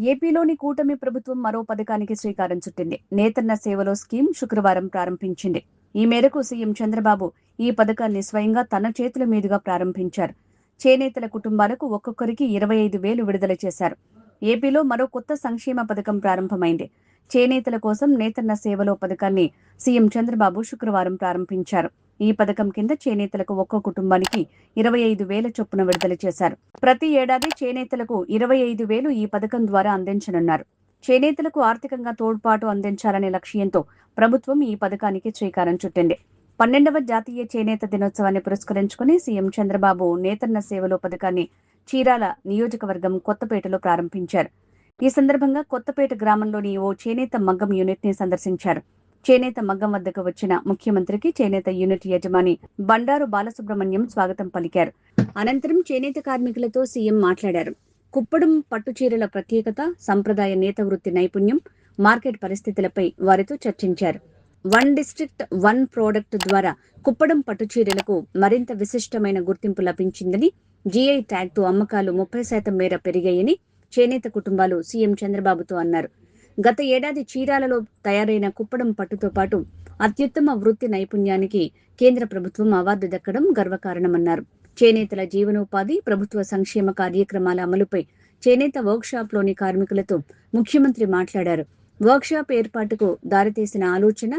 ఏపీలోని కూటమి ప్రభుత్వం మరో పథకానికి శ్రీకారం చుట్టింది. నేతన్న సేవలో స్కీమ్ శుక్రవారం ప్రారంభించింది. ఈ మేరకు సీఎం చంద్రబాబు ఈ పథకాన్ని స్వయంగా తన చేతుల మీదుగా ప్రారంభించారు. చేనేతల కుటుంబాలకు ఒక్కొక్కరికి 25,000 విడుదల చేశారు. ఏపీలో మరో కొత్త సంక్షేమ పథకం ప్రారంభమైంది. చేనేతల కోసం నేతన్న సేవలో పథకాన్ని సీఎం చంద్రబాబు శుక్రవారం ప్రారంభించారు. ఈ పథకం కింద చేనేతలకు ఒక్కో కుటుంబానికి 25,000 చొప్పున విడుదల చేశారు. ప్రతి ఏడాది చేనేతలకు 25,000 ఈ పథకం ద్వారా అందించనున్నారు. చేనేతలకు ఆర్థికంగా తోడ్పాటు అందించాలనే లక్ష్యంతో ప్రభుత్వం ఈ పథకానికి శ్రీకారం చుట్టింది. 12వ జాతీయ చేనేత దినోత్సవాన్ని పురస్కరించుకుని సీఎం చంద్రబాబు నేతన్న సేవలో పథకాన్ని చీరాల నియోజకవర్గం కొత్తపేటలో ప్రారంభించారు. ఈ సందర్భంగా కొత్తపేట గ్రామంలోని ఓ చేనేత మగ్గం యూనిట్ ని సందర్శించారు. చేనేత మగ్గం వద్దకు వచ్చిన ముఖ్యమంత్రికి చేనేత యూనిట్ యజమాని బండారు బాలసుబ్రహ్మణ్యం స్వాగతం పలికారు. అనంతరం చేనేత కార్మికులతో సీఎం మాట్లాడారు. కుప్పడం పట్టుచీరల ప్రత్యేకత, సంప్రదాయ నేత వృత్తి నైపుణ్యం, మార్కెట్ పరిస్థితులపై వారితో చర్చించారు. వన్ డిస్ట్రిక్ట్ వన్ ప్రోడక్ట్ ద్వారా కుప్పడం పట్టుచీరలకు మరింత విశిష్టమైన గుర్తింపు లభించిందని, జీఐ ట్యాగ్తో అమ్మకాలు 30% మేర పెరిగాయని చేనేత కుటుంబాలు సీఎం చంద్రబాబుతో అన్నారు. గత ఏడాది చీరాలలో తయారైన కుప్పడం పట్టుతో పాటు అత్యుత్తమ వృత్తి నైపుణ్యానికి కేంద్ర ప్రభుత్వం అవార్డు దక్కడం గర్వకారణమన్నారు. చేనేతల జీవనోపాధి, ప్రభుత్వ సంక్షేమ కార్యక్రమాల అమలుపై చేనేత వర్క్షాప్లోని కార్మికులతో ముఖ్యమంత్రి మాట్లాడారు. వర్క్షాప్ ఏర్పాటుకు దారితీసిన ఆలోచన,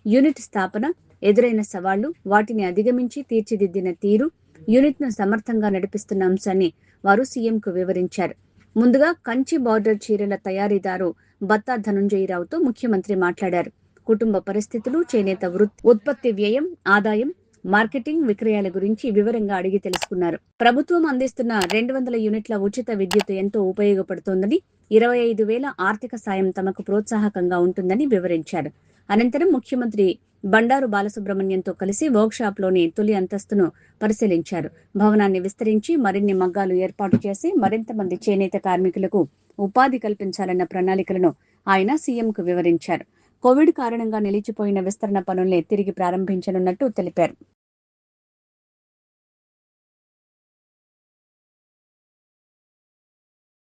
యూనిట్ స్థాపన, ఎదురైన సవాళ్లు, వాటిని అధిగమించి తీర్చిదిద్దిన తీరు, యూనిట్ను సమర్థంగా నడిపిస్తున్న అంశాన్ని వారు సీఎంకు వివరించారు. ముందుగా కంచి బార్డర్ చీరల తయారీదారు బత్తా ధనుంజయరావుతో ముఖ్యమంత్రి మాట్లాడారు. కుటుంబ పరిస్థితులు, చేనేత ఉత్పత్తి వ్యయం, ఆదాయం, మార్కెటింగ్, విక్రయాల గురించి వివరంగా అడిగి తెలుసుకున్నారు. ప్రభుత్వం అందిస్తున్న 200 యూనిట్ల ఉచిత విద్యుత్ ఎంతో ఉపయోగపడుతోందని, 25,000 ఆర్థిక సాయం తమకు ప్రోత్సాహకంగా ఉంటుందని వివరించారు. అనంతరం ముఖ్యమంత్రి బండారు బాలసుబ్రహ్మణ్యంతో కలిసి వర్క్షాప్లోని తొలి అంతస్తును పరిశీలించారు. భవనాన్ని విస్తరించి మరిన్ని మగ్గాలు ఏర్పాటు చేసి మరింత మంది చేనేత కార్మికులకు ఉపాధి కల్పించాలన్న ప్రణాళికలను ఆయన సీఎంకు వివరించారు. కోవిడ్ కారణంగా నిలిచిపోయిన విస్తరణ పనుల్ని తిరిగి ప్రారంభించనున్నట్టు తెలిపారు.